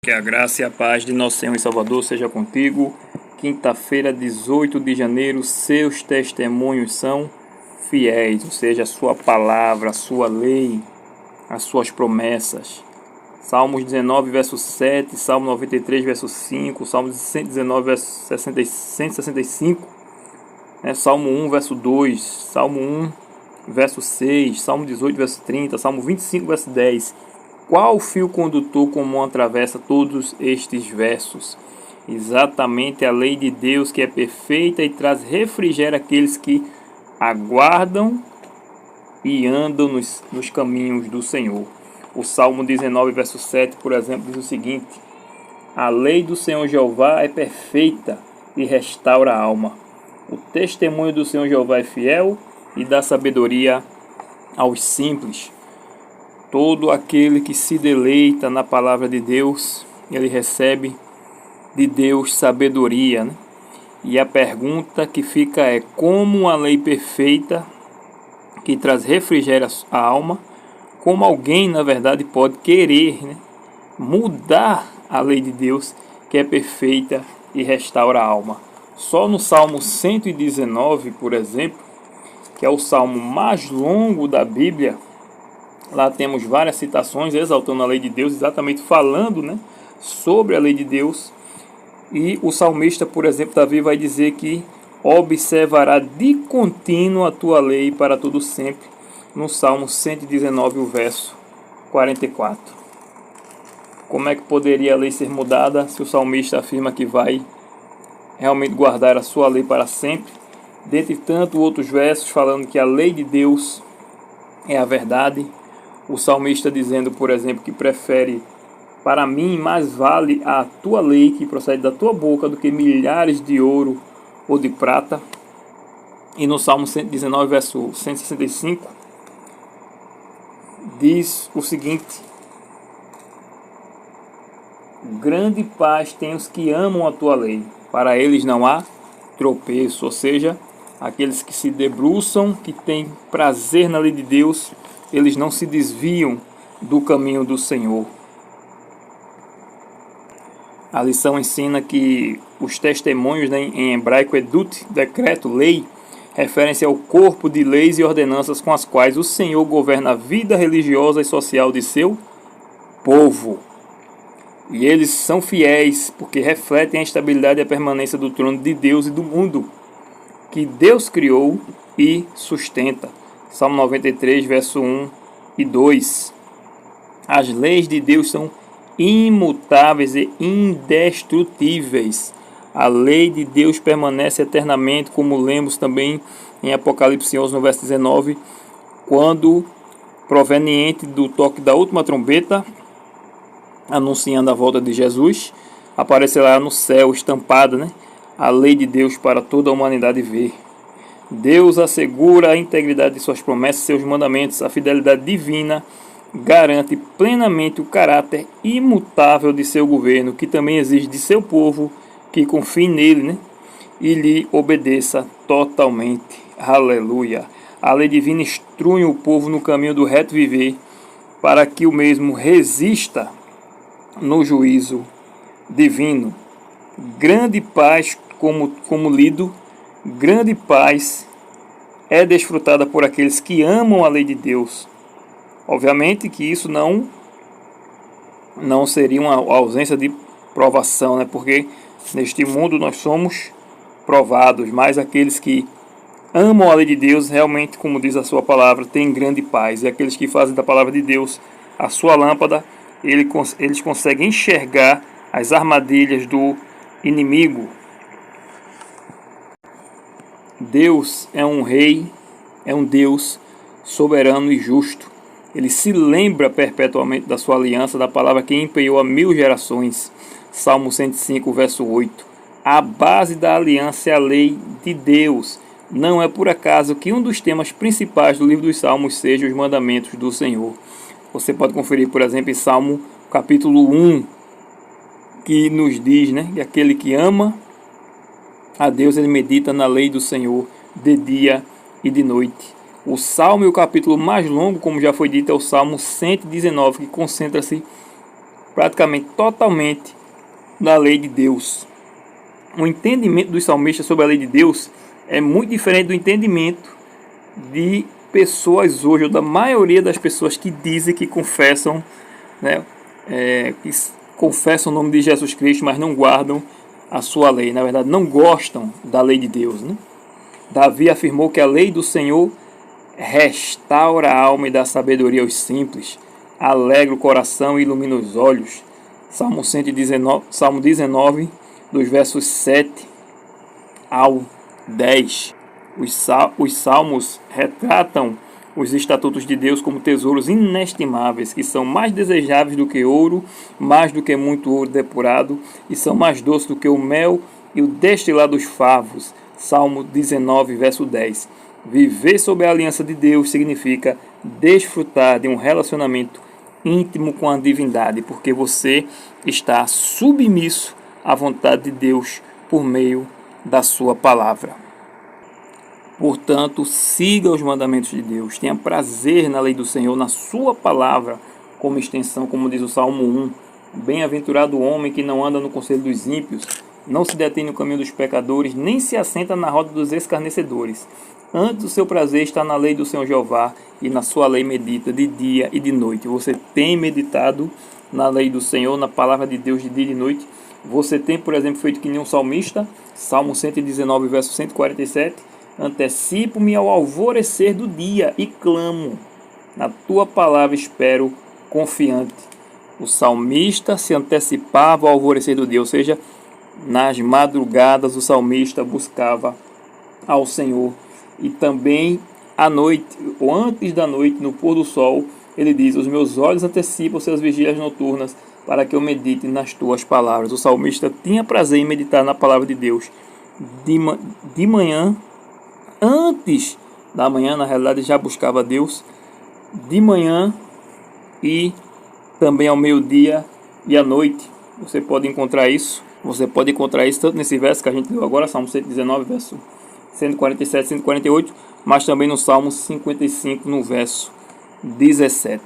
Que a graça e a paz de nosso Senhor e Salvador seja contigo. Quinta-feira, 18 de janeiro, seus testemunhos são fiéis, ou seja, a sua palavra, a sua lei, as suas promessas. Salmos 19, verso 7, Salmo 93, verso 5, Salmo 119, verso 165, Salmo 1, verso 2, Salmo 1, verso 6, Salmo 18, verso 30, Salmo 25, verso 10. Qual fio condutor comum atravessa todos estes versos? Exatamente a lei de Deus, que é perfeita e traz refrigério àqueles que aguardam e andam nos caminhos do Senhor. O Salmo 19, verso 7, por exemplo, diz o seguinte: a lei do Senhor Jeová é perfeita e restaura a alma. O testemunho do Senhor Jeová é fiel e dá sabedoria aos simples. Todo aquele que se deleita na palavra de Deus, ele recebe de Deus sabedoria, E a pergunta que fica é: como uma lei perfeita que traz refrigério à alma, como alguém, na verdade, pode querer mudar a lei de Deus, que é perfeita e restaura a alma? Só no Salmo 119, por exemplo, que é o salmo mais longo da Bíblia, lá temos várias citações exaltando a lei de Deus, exatamente falando sobre a lei de Deus. E o salmista, por exemplo, Davi, vai dizer que observará de contínuo a tua lei para todo sempre, no Salmo 119, o verso 44. Como é que poderia a lei ser mudada se o salmista afirma que vai realmente guardar a sua lei para sempre? Dentre tantos outros versos falando que a lei de Deus é a verdade, o salmista dizendo, por exemplo, que prefere: para mim mais vale a tua lei que procede da tua boca do que milhares de ouro ou de prata. E no Salmo 119, verso 165, diz o seguinte: grande paz tem os que amam a tua lei, para eles não há tropeço. Ou seja, aqueles que se debruçam, que têm prazer na lei de Deus, eles não se desviam do caminho do Senhor. A lição ensina que os testemunhos, em hebraico, edut, decreto, lei, referem-se ao corpo de leis e ordenanças com as quais o Senhor governa a vida religiosa e social de seu povo. E eles são fiéis porque refletem a estabilidade e a permanência do trono de Deus e do mundo, que Deus criou e sustenta. Salmo 93, verso 1 e 2. As leis de Deus são imutáveis e indestrutíveis. A lei de Deus permanece eternamente, como lemos também em Apocalipse 11, no verso 19, quando, proveniente do toque da última trombeta, anunciando a volta de Jesus, aparecerá no céu estampada, a lei de Deus para toda a humanidade ver. Deus assegura a integridade de suas promessas e seus mandamentos. A fidelidade divina garante plenamente o caráter imutável de seu governo, que também exige de seu povo que confie nele, e lhe obedeça totalmente. Aleluia! A lei divina instrui o povo no caminho do reto viver, para que o mesmo resista no juízo divino. Grande paz, como lido, grande paz é desfrutada por aqueles que amam a lei de Deus. Obviamente que isso não seria uma ausência de provação, porque neste mundo nós somos provados, mas aqueles que amam a lei de Deus, realmente, como diz a sua palavra, têm grande paz. E aqueles que fazem da palavra de Deus a sua lâmpada, eles conseguem enxergar as armadilhas do inimigo. Deus é um rei, é um Deus soberano e justo. Ele se lembra perpetuamente da sua aliança, da palavra que empenhou a 1000 gerações. Salmo 105, verso 8. A base da aliança é a lei de Deus. Não é por acaso que um dos temas principais do livro dos Salmos seja os mandamentos do Senhor. Você pode conferir, por exemplo, em Salmo capítulo 1, que nos diz que aquele que ama a Deus, ele medita na lei do Senhor de dia e de noite. O salmo e o capítulo mais longo, como já foi dito, é o Salmo 119, que concentra-se praticamente totalmente da lei de Deus. O entendimento dos salmistas sobre a lei de Deus é muito diferente do entendimento de pessoas hoje, ou da maioria das pessoas que dizem que confessam, né, que confessam o nome de Jesus Cristo, mas não guardam a sua lei. Na verdade, não gostam da lei de Deus, né? Davi afirmou que a lei do Senhor restaura a alma e dá sabedoria aos simples, alegra o coração e ilumina os olhos. Salmo 19, dos versos 7 ao 10. Os salmos retratam os estatutos de Deus como tesouros inestimáveis, que são mais desejáveis do que ouro, mais do que muito ouro depurado, e são mais doces do que o mel e o destilar dos favos. Salmo 19, verso 10. Viver sob a aliança de Deus significa desfrutar de um relacionamento íntimo com a divindade, porque você está submisso à vontade de Deus por meio da sua palavra. Portanto, siga os mandamentos de Deus, tenha prazer na lei do Senhor, na sua palavra, como extensão, como diz o Salmo 1. Bem-aventurado o homem que não anda no conselho dos ímpios, não se detém no caminho dos pecadores, nem se assenta na roda dos escarnecedores. Antes o seu prazer está na lei do Senhor Jeová, e na sua lei medita de dia e de noite. Você tem meditado na lei do Senhor, na palavra de Deus de dia e de noite? Você tem, por exemplo, feito que nem um salmista, Salmo 119, verso 147, antecipo-me ao alvorecer do dia e clamo, na tua palavra espero confiante. O salmista se antecipava ao alvorecer do dia, ou seja, nas madrugadas o salmista buscava ao Senhor. E também à noite, ou antes da noite, no pôr do sol, ele diz: os meus olhos antecipam seus vigílias noturnas, para que eu medite nas tuas palavras. O salmista tinha prazer em meditar na palavra de Deus de manhã. Antes da manhã, na realidade, já buscava Deus de manhã e também ao meio-dia e à noite. Você pode encontrar isso tanto nesse verso que a gente leu agora, Salmo 119, verso 147, 148, mas também no Salmo 55, no verso 17.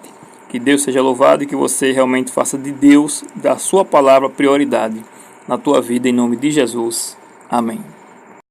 Que Deus seja louvado e que você realmente faça de Deus, da sua palavra, prioridade na tua vida, em nome de Jesus. Amém.